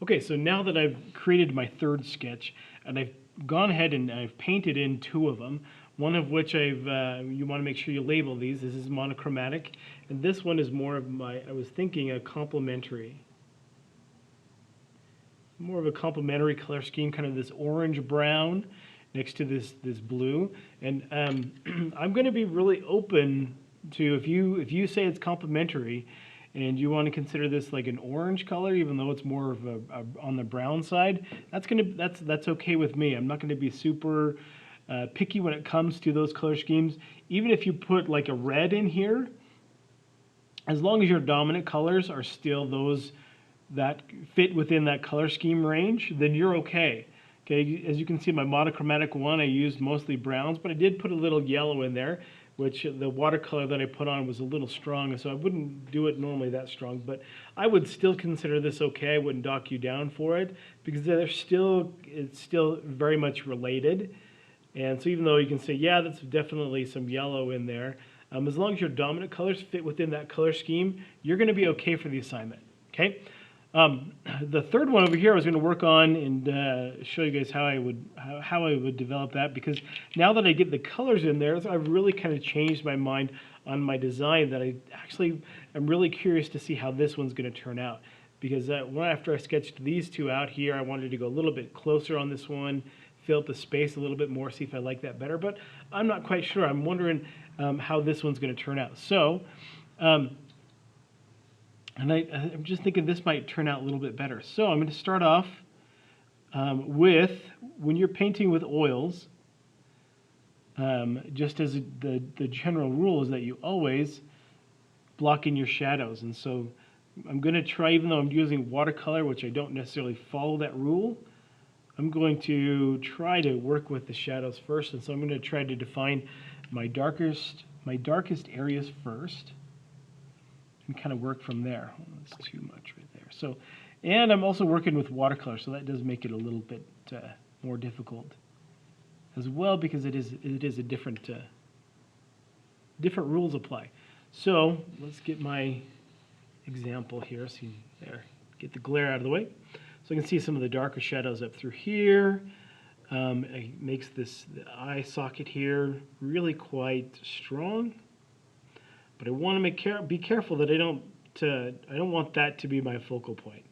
Okay, so now that I've created my third sketch, and I've gone ahead and I've painted in two of them, one of which you want to make sure you label these. This is monochromatic, and this one is more of I was thinking a complementary. More of a complementary color scheme, kind of this orange-brown next to this blue. And I'm going to be really open to if you say it's complementary, and you want to consider this like an orange color, even though it's more of a on the brown side, that's okay with me. I'm not going to be super picky when it comes to those color schemes. Even if you put like a red in here, as long as your dominant colors are still those that fit within that color scheme range, then you're okay. Okay, as you can see, my monochromatic one, I used mostly browns, but I did put a little yellow in there, which the watercolor that I put on was a little strong, so I wouldn't do it normally that strong, but I would still consider this okay. I wouldn't dock you down for it, because it's still very much related. And so even though you can say, yeah, that's definitely some yellow in there, as long as your dominant colors fit within that color scheme, you're going to be okay for the assignment. Okay. The third one over here I was going to work on and show you guys how I would develop that, because now that I get the colors in there, so I've really kind of changed my mind on my design, that I actually am really curious to see how this one's going to turn out. Because after I sketched these two out here, I wanted to go a little bit closer on this one, fill up the space a little bit more, see if I like that better. But I'm not quite sure. I'm wondering how this one's going to turn out. So. And I'm just thinking this might turn out a little bit better. So I'm going to start off with, when you're painting with oils, just as the general rule is that you always block in your shadows. And so I'm going to try, even though I'm using watercolor, which I don't necessarily follow that rule, I'm going to try to work with the shadows first. And so I'm going to try to define my darkest areas first, and kind of work from there. Oh, that's too much right there. So, and I'm also working with watercolor, so that does make it a little bit more difficult as well, because it is a different rules apply. So let's get my example here. See there, get the glare out of the way, so I can see some of the darker shadows up through here. It makes the eye socket here really quite strong. But I want to be careful that I don't want that to be my focal point.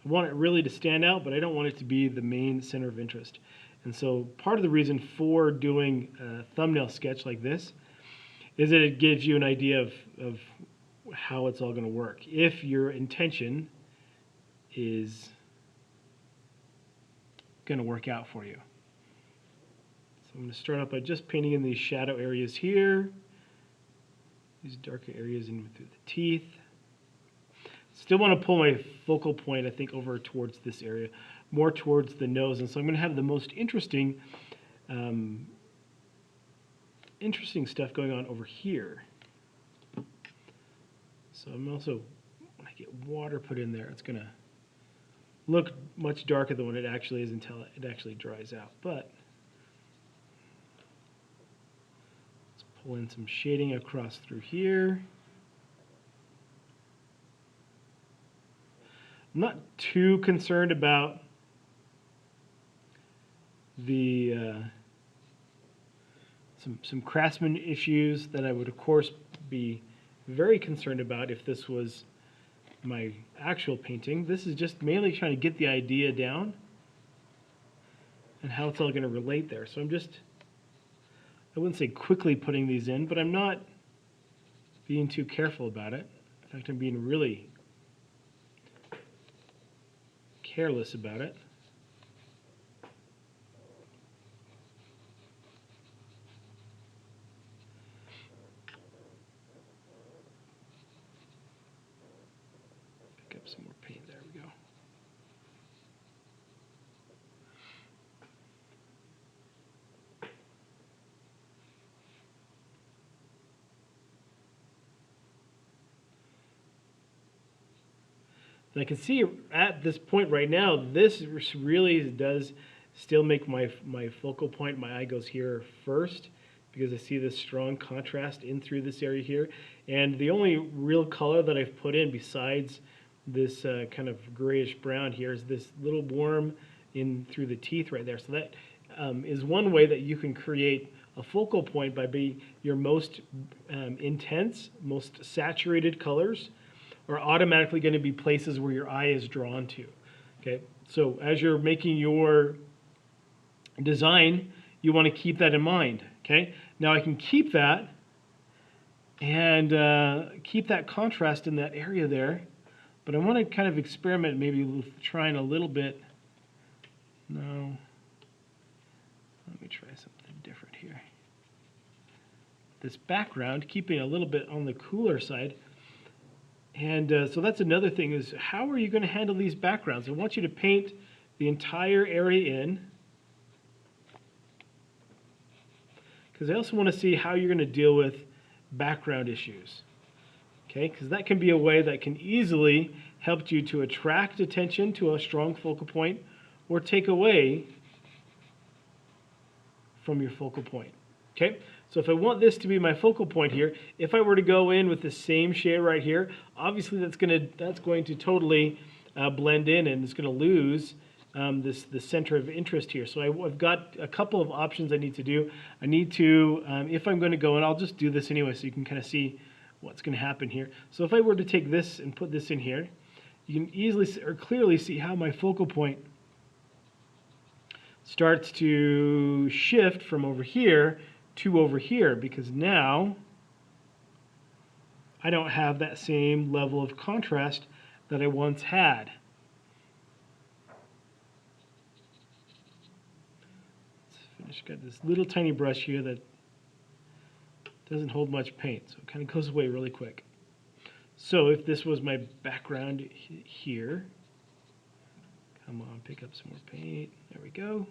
I want it really to stand out, but I don't want it to be the main center of interest. And so part of the reason for doing a thumbnail sketch like this is that it gives you an idea of how it's all going to work, if your intention is going to work out for you. So I'm going to start off by just painting in these shadow areas here. These darker areas in through the teeth. Still want to pull my focal point, I think, over towards this area, more towards the nose. And so I'm going to have the most interesting stuff going on over here. So I'm also, when I get water put in there, it's going to look much darker than what it actually is until it actually dries out. But pull in some shading across through here. I'm not too concerned about the some craftsman issues that I would, of course, be very concerned about if this was my actual painting. This is just mainly trying to get the idea down and how it's all going to relate there. So I wouldn't say quickly putting these in, but I'm not being too careful about it. In fact, I'm being really careless about it. Pick up some more paint. There we go. And I can see at this point right now, this really does still make my focal point. My eye goes here first, because I see this strong contrast in through this area here. And the only real color that I've put in besides this kind of grayish brown here is this little worm in through the teeth right there. So that is one way that you can create a focal point by being your most intense, most saturated colors are automatically going to be places where your eye is drawn to. Okay, so as you're making your design, you want to keep that in mind. Okay, now I can keep that and keep that contrast in that area there, but I want to kind of experiment maybe with trying a little bit. No, let me try something different here. This background, keeping a little bit on the cooler side. And so that's another thing is how are you going to handle these backgrounds? I want you to paint the entire area in, because I also want to see how you're going to deal with background issues. Okay, because that can be a way that can easily help you to attract attention to a strong focal point or take away from your focal point. Okay, so if I want this to be my focal point here, if I were to go in with the same shade right here, obviously that's going to totally blend in and it's going to lose the center of interest here. So I've got a couple of options I need to do. I need to, if I'm going to go in, I'll just do this anyway so you can kind of see what's going to happen here. So if I were to take this and put this in here, you can easily or clearly see how my focal point starts to shift from over here to over here, because now I don't have that same level of contrast that I once had. Let's finish. Got this little tiny brush here that doesn't hold much paint, so it kind of goes away really quick. So if this was my background here, come on, pick up some more paint. There we go.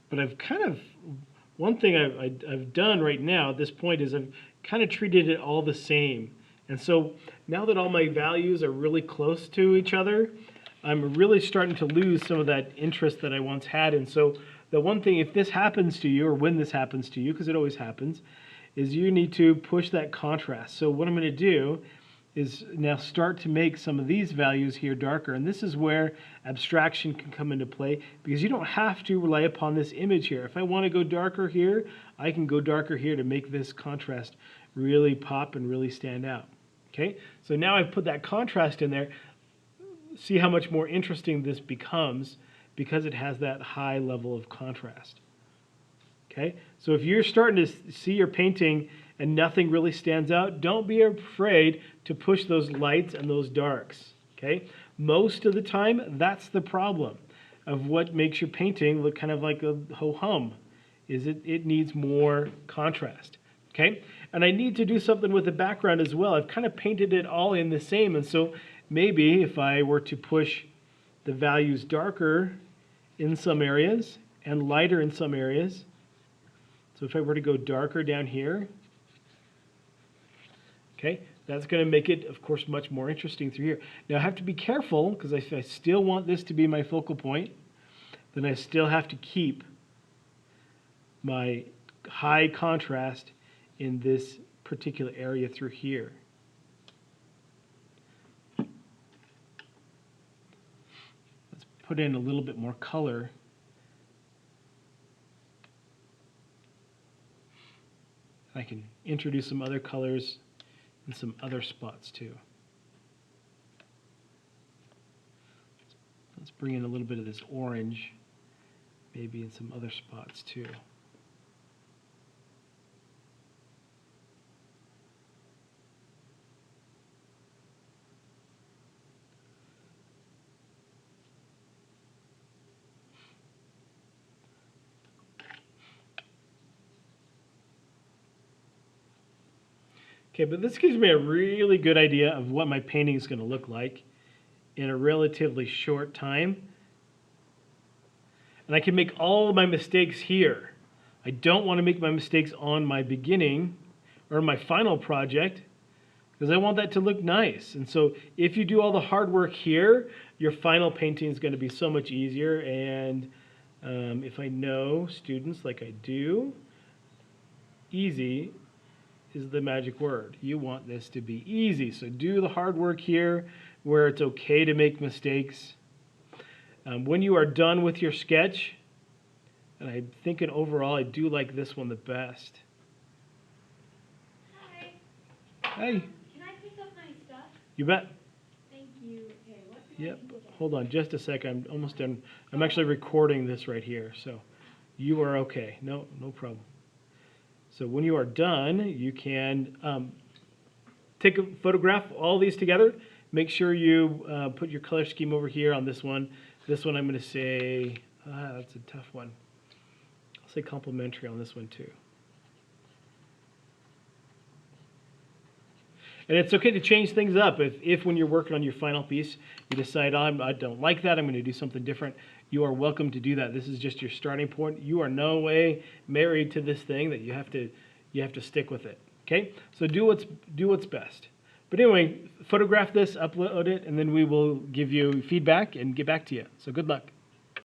But I've kind of, one thing I've done right now at this point is I've kind of treated it all the same. And so now that all my values are really close to each other, I'm really starting to lose some of that interest that I once had. And so the one thing, if this happens to you, or when this happens to you, because it always happens, is you need to push that contrast. So what I'm going to do is now start to make some of these values here darker. And this is where abstraction can come into play, because you don't have to rely upon this image here. If I want to go darker here, I can go darker here to make this contrast really pop and really stand out. Okay, so now I've put that contrast in there. See how much more interesting this becomes because it has that high level of contrast. Okay, so if you're starting to see your painting and nothing really stands out, don't be afraid to push those lights and those darks. Okay, most of the time that's the problem of what makes your painting look kind of like a ho-hum, is it needs more contrast. Okay, and I need to do something with the background as well. I've kind of painted it all in the same, and so maybe if I were to push the values darker in some areas and lighter in some areas, so if I were to go darker down here, okay, that's going to make it, of course, much more interesting through here. Now I have to be careful, because if I still want this to be my focal point, then I still have to keep my high contrast in this particular area through here. Let's put in a little bit more color. I can introduce some other colors in some other spots too. Let's bring in a little bit of this orange, maybe in some other spots too. Okay, but this gives me a really good idea of what my painting is going to look like in a relatively short time. And I can make all of my mistakes here. I don't want to make my mistakes on my beginning or my final project, because I want that to look nice. And so if you do all the hard work here, your final painting is going to be so much easier. And if I know students like I do, easy is the magic word. You want this to be easy. So do the hard work here where it's okay to make mistakes. When you are done with your sketch, and I'm thinking overall I do like this one the best. Hi. Hey, Can I pick up my stuff? you bet. Thank you. Okay, what do I Yep. need to get? Hold on just a sec. I'm almost done. I'm actually recording this right here. So you are okay. No problem. So when you are done, you can take a photograph all these together. Make sure you put your color scheme over here on this one. This one I'm going to say, that's a tough one. I'll say complementary on this one too. And it's okay to change things up. If when you're working on your final piece, you decide, I don't like that, I'm going to do something different, you are welcome to do that. This is just your starting point. You are no way married to this thing that you have to stick with it. Okay? So do what's best. But anyway, photograph this, upload it, and then we will give you feedback and get back to you. So good luck.